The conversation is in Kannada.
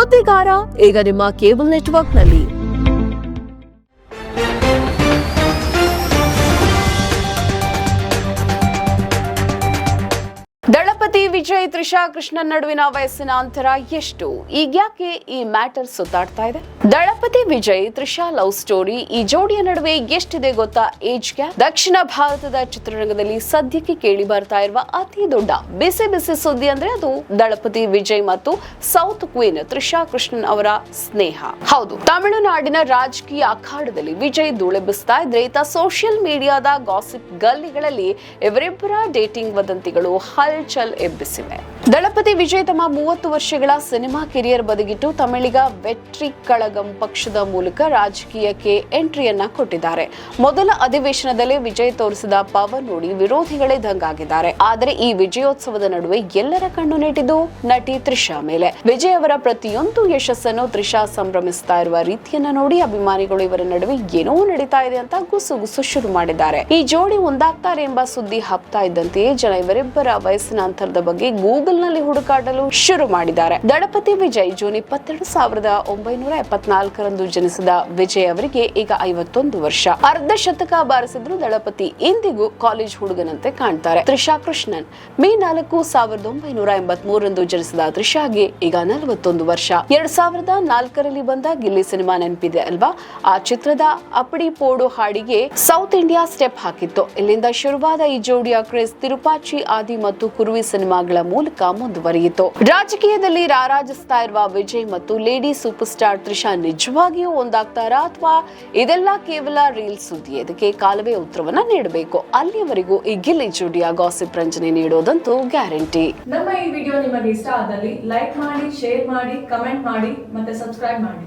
ಸುದ್ದಿಗಾರ ಈಗ ನಿಮ್ಮ ಕೇಬಲ್ ನೆಟ್ವರ್ಕ್ನಲ್ಲಿ. ದಳಪತಿ ವಿಜಯ್ ತ್ರಿಷಾ ಕೃಷ್ಣನ್ ನಡುವಿನ ವಯಸ್ಸಿನ ಅಂತರ ಎಷ್ಟು? ಈಗ್ಯಾಕೆ ಈ ಮ್ಯಾಟರ್ ಸುತ್ತಾಡ್ತಾ ಇದೆ? ದಳಪತಿ ವಿಜಯ್ ತ್ರಿಷಾ ಲವ್ ಸ್ಟೋರಿ, ಈ ಜೋಡಿಯ ನಡುವೆ ಎಷ್ಟಿದೆ ಗೊತ್ತಾ ಏಜ್ ಗ್ಯಾಪ್? ದಕ್ಷಿಣ ಭಾರತದ ಚಿತ್ರರಂಗದಲ್ಲಿ ಸದ್ಯಕ್ಕೆ ಕೇಳಿ ಬರ್ತಾ ಇರುವ ಅತಿ ದೊಡ್ಡ ಬಿಸಿ ಬಿಸಿ ಸುದ್ದಿ ಅಂದ್ರೆ ಅದು ದಳಪತಿ ವಿಜಯ್ ಮತ್ತು ಸೌತ್ ಕ್ವೀನ್ ತ್ರಿಷಾ ಕೃಷ್ಣನ್ ಅವರ ಸ್ನೇಹ. ಹೌದು, ತಮಿಳುನಾಡಿನ ರಾಜಕೀಯ ಅಖಾಡದಲ್ಲಿ ವಿಜಯ್ ಧೂಳೆಬ್ಬಿಸ್ತಾ ಇದ್ರೆ ಈತ ಸೋಷಿಯಲ್ ಮೀಡಿಯಾದ ಗಾಸಿಪ್ ಗಲ್ಲಿಗಳಲ್ಲಿ ಇವರಿಬ್ಬರ ಡೇಟಿಂಗ್ ವದಂತಿಗಳು ಹಲ್ಚಲ್ ಎಬ್ಬಿಸಿವೆ. ದಳಪತಿ ವಿಜಯ್ ತಮ್ಮ 30 ವರ್ಷಗಳ ಸಿನಿಮಾ ಕೆರಿಯರ್ ಬದಿಗಿಟ್ಟು ತಮಿಳಿಗ ವೆಟ್ರಿ ಕಳಗಂ ಪಕ್ಷದ ಮೂಲಕ ರಾಜಕೀಯಕ್ಕೆ ಎಂಟ್ರಿಯನ್ನ ಕೊಟ್ಟಿದ್ದಾರೆ. ಮೊದಲ ಅಧಿವೇಶನದಲ್ಲೇ ವಿಜಯ್ ತೋರಿಸಿದ ಪವರ್ ನೋಡಿ ವಿರೋಧಿಗಳೇ ದಂಗಾಗಿದ್ದಾರೆ. ಆದರೆ ಈ ವಿಜಯೋತ್ಸವದ ನಡುವೆ ಎಲ್ಲರ ಕಣ್ಣು ನೆಟ್ಟಿದ್ದು ನಟಿ ತ್ರಿಷಾ ಮೇಲೆ. ವಿಜಯ್ ಅವರ ಪ್ರತಿಯೊಂದು ಯಶಸ್ಸನ್ನು ತ್ರಿಷಾ ಸಂಭ್ರಮಿಸ್ತಾ ಇರುವ ರೀತಿಯನ್ನ ನೋಡಿ ಅಭಿಮಾನಿಗಳು ಇವರ ನಡುವೆ ಏನೋ ನಡೀತಾ ಇದೆ ಅಂತ ಗುಸುಗುಸು ಶುರು ಮಾಡಿದ್ದಾರೆ. ಈ ಜೋಡಿ ಒಂದಾಗ್ತಾರೆ ಎಂಬ ಸುದ್ದಿ ಹಬ್ತಾ ಇದ್ದಂತೆಯೇ ಜನ ಇವರಿಬ್ಬರ ವಯಸ್ಸಿನ ಅಂತರದ ಬಗ್ಗೆ ಗೂಗಲ್ ನಲ್ಲಿ ಹುಡುಕಾಡಲು ಶುರು ಮಾಡಿದ್ದಾರೆ. ದಳಪತಿ ವಿಜಯ್ ಜೂನ್ 22, 1974 ಜನಿಸಿದ ವಿಜಯ್ ಅವರಿಗೆ ಈಗ 51 ವರ್ಷ. ಅರ್ಧ ಶತಕ ಬಾರಿಸಿದ್ರು ದಳಪತಿ ಇಂದಿಗೂ ಕಾಲೇಜ್ ಹುಡುಗನಂತೆ ಕಾಣ್ತಾರೆ. ತ್ರಿಷಾ ಕೃಷ್ಣನ್ ಮೇ 4, 1983 ಜನಿಸಿದ ತ್ರಿಷಾಗೆ ಈಗ 41 ವರ್ಷ. 2004 ಬಂದ ಗಿಲ್ಲಿ ಸಿನಿಮಾ ನೆನಪಿದೆ ಅಲ್ವಾ? ಆ ಚಿತ್ರದ ಅಪಡಿ ಪೋಡು ಹಾಡಿಗೆ ಸೌತ್ ಇಂಡಿಯಾ ಸ್ಟೆಪ್ ಹಾಕಿತ್ತು. ಇಲ್ಲಿಂದ ಶುರುವಾದ ಈ ಜೋಡಿಯ ಕ್ರೇಜ್ ತಿರುಪಾಚಿ, ಆದಿ ಮತ್ತು ಕುರುವಿ ಸಿನಿಮಾಗಳ ಮೂಲಕ ಮುಂದುವರಿಯಿತು. ರಾಜಕೀಯದಲ್ಲಿ ರಾರಾಜಿಸ್ತಾ ಇರುವ ವಿಜಯ್ ಮತ್ತು ಲೇಡಿ ಸೂಪರ್ ಸ್ಟಾರ್ ತ್ರಿಷಾ ನಿಜವಾಗಿಯೂ ಒಂದಾಗ್ತಾರಾ ಅಥವಾ ಇದೆಲ್ಲ ಕೇವಲ ರೀಲ್ ಸುದ್ದಿ? ಇದಕ್ಕೆ ಕಾಲವೇ ಉತ್ತರವನ್ನ ನೀಡಬೇಕು. ಅಲ್ಲಿಯವರೆಗೂ ಈ ಗಿಲ್ಲಿ ಜೋಡಿಯ ಗಾಸಿಪ್ ರಂಜನೆ ನೀಡೋದಂತೂ ಗ್ಯಾರಂಟಿ. ನಮ್ಮ ಈ ವಿಡಿಯೋ ನಿಮಗೆ ಇಷ್ಟ ಆದಲ್ಲಿ ಲೈಕ್ ಮಾಡಿ, ಶೇರ್ ಮಾಡಿ, ಕಮೆಂಟ್ ಮಾಡಿ ಮತ್ತೆ ಸಬ್ಸ್ಕ್ರೈಬ್ ಮಾಡಿ.